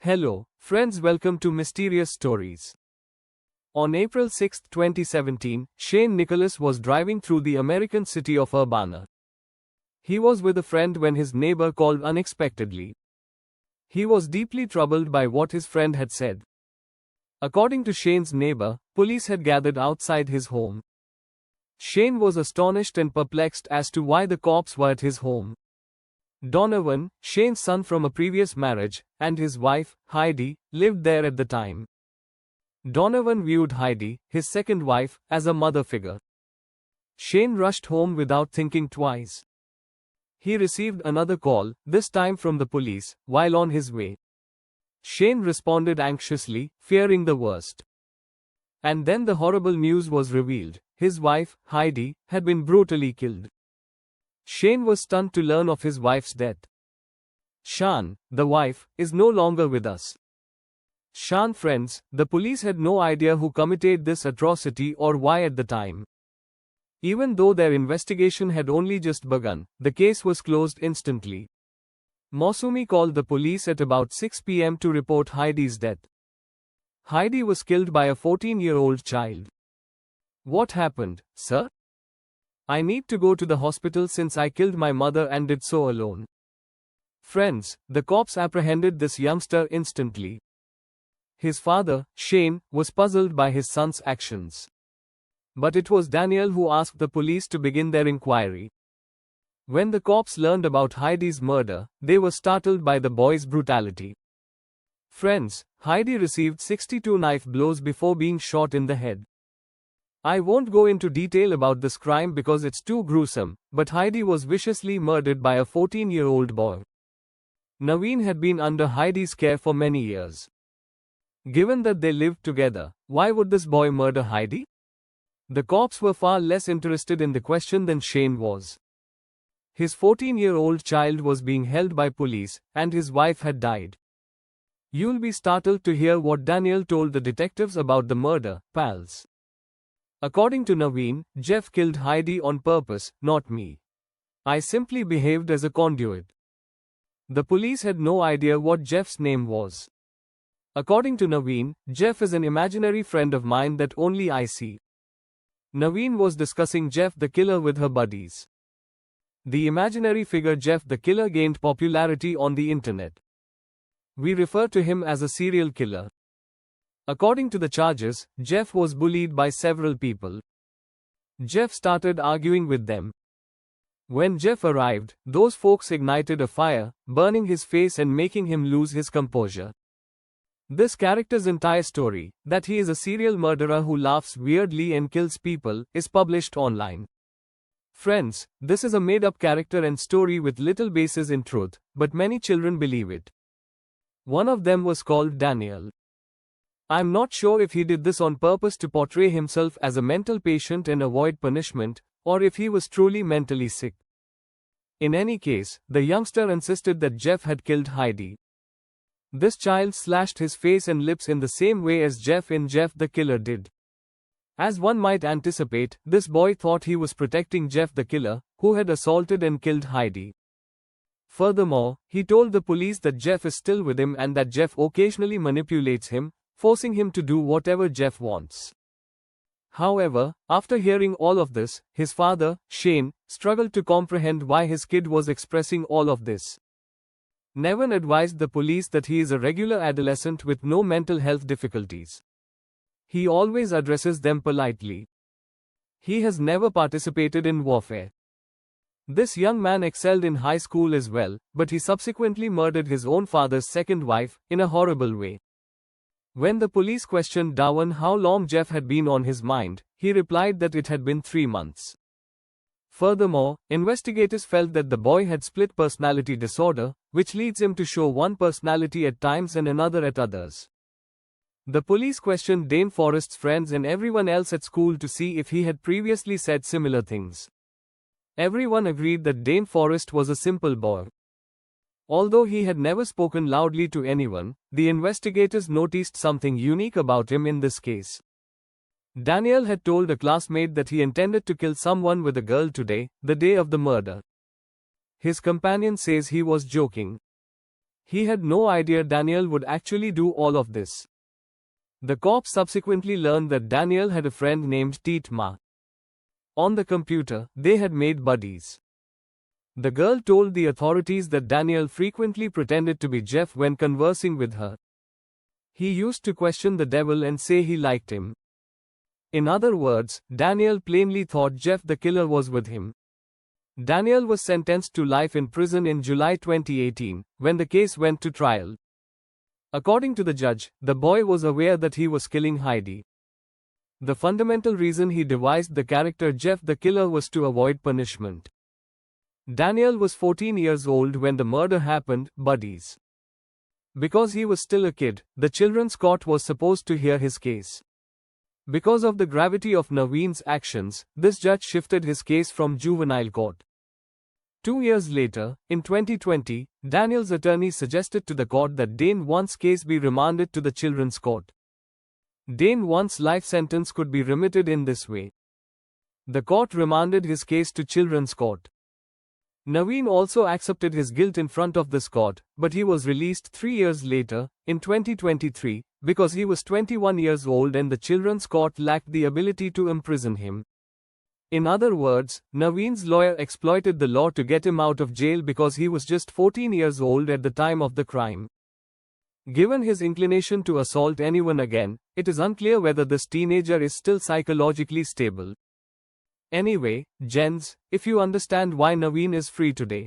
Hello, friends, welcome to Mysterious Stories. On April 6, 2017, Shane Nicholas was driving through the American city of Urbana. He was with a friend when his neighbor called unexpectedly. He was deeply troubled by what his friend had said. According to Shane's neighbor, police had gathered outside his home. Shane was astonished and perplexed as to why the cops were at his home. Donovan, Shane's son from a previous marriage, and his wife, Heidi, lived there at the time. Donovan viewed Heidi, his second wife, as a mother figure. Shane rushed home without thinking twice. He received another call, this time from the police, while on his way. Shane responded anxiously, fearing the worst. And then the horrible news was revealed. His wife, Heidi, had been brutally killed. Shane was stunned to learn of his wife's death. Shan, the wife, is no longer with us. Shan friends, the police had no idea who committed this atrocity or why at the time. Even though their investigation had only just begun, the case was closed instantly. Mosumi called the police at about 6 p.m. to report Heidi's death. Heidi was killed by a 14-year-old child. What happened, sir? I need to go to the hospital since I killed my mother and did so alone. Friends, the cops apprehended this youngster instantly. His father, Shane, was puzzled by his son's actions. But it was Daniel who asked the police to begin their inquiry. When the cops learned about Heidi's murder, they were startled by the boy's brutality. Friends, Heidi received 62 knife blows before being shot in the head. I won't go into detail about this crime because it's too gruesome, but Heidi was viciously murdered by a 14-year-old boy. Naveen had been under Heidi's care for many years. Given that they lived together, why would this boy murder Heidi? The cops were far less interested in the question than Shane was. His 14-year-old child was being held by police, and his wife had died. You'll be startled to hear what Daniel told the detectives about the murder, pals. According to Naveen, Jeff killed Heidi on purpose, not me. I simply behaved as a conduit. The police had no idea what Jeff's name was. According to Naveen, Jeff is an imaginary friend of mine that only I see. Naveen was discussing Jeff the killer with her buddies. The imaginary figure Jeff the killer gained popularity on the internet. We refer to him as a serial killer. According to the charges, Jeff was bullied by several people. Jeff started arguing with them. When Jeff arrived, those folks ignited a fire, burning his face and making him lose his composure. This character's entire story, that he is a serial murderer who laughs weirdly and kills people, is published online. Friends, this is a made-up character and story with little basis in truth, but many children believe it. One of them was called Daniel. I'm not sure if he did this on purpose to portray himself as a mental patient and avoid punishment, or if he was truly mentally sick. In any case, the youngster insisted that Jeff had killed Heidi. This child slashed his face and lips in the same way as Jeff in Jeff the Killer did. As one might anticipate, this boy thought he was protecting Jeff the Killer, who had assaulted and killed Heidi. Furthermore, he told the police that Jeff is still with him and that Jeff occasionally manipulates him, forcing him to do whatever Jeff wants. However, after hearing all of this, his father, Shane, struggled to comprehend why his kid was expressing all of this. Nevin advised the police that he is a regular adolescent with no mental health difficulties. He always addresses them politely. He has never participated in warfare. This young man excelled in high school as well, but he subsequently murdered his own father's second wife, in a horrible way. When the police questioned Donovan how long Jeff had been on his mind, he replied that it had been 3 months. Furthermore, investigators felt that the boy had split personality disorder, which leads him to show one personality at times and another at others. The police questioned Dane Forrest's friends and everyone else at school to see if he had previously said similar things. Everyone agreed that Dane Forrest was a simple boy. Although he had never spoken loudly to anyone, the investigators noticed something unique about him in this case. Daniel had told a classmate that he intended to kill someone with a girl today, the day of the murder. His companion says he was joking. He had no idea Daniel would actually do all of this. The cops subsequently learned that Daniel had a friend named Stepmother. On the computer, they had made buddies. The girl told the authorities that Daniel frequently pretended to be Jeff when conversing with her. He used to question the devil and say he liked him. In other words, Daniel plainly thought Jeff the killer was with him. Daniel was sentenced to life in prison in July 2018, when the case went to trial. According to the judge, the boy was aware that he was killing Heidi. The fundamental reason he devised the character Jeff the killer was to avoid punishment. Daniel was 14 years old when the murder happened, buddies. Because he was still a kid, the children's court was supposed to hear his case. Because of the gravity of Naveen's actions, this judge shifted his case from juvenile court. 2 years later, in 2020, Daniel's attorney suggested to the court that Dane One's case be remanded to the children's court. Dane One's life sentence could be remitted in this way. The court remanded his case to children's court. Naveen also accepted his guilt in front of this court, but he was released 3 years later, in 2023, because he was 21 years old and the children's court lacked the ability to imprison him. In other words, Naveen's lawyer exploited the law to get him out of jail because he was just 14 years old at the time of the crime. Given his inclination to assault anyone again, it is unclear whether this teenager is still psychologically stable. Anyway, gents, if you understand why Naveen is free today,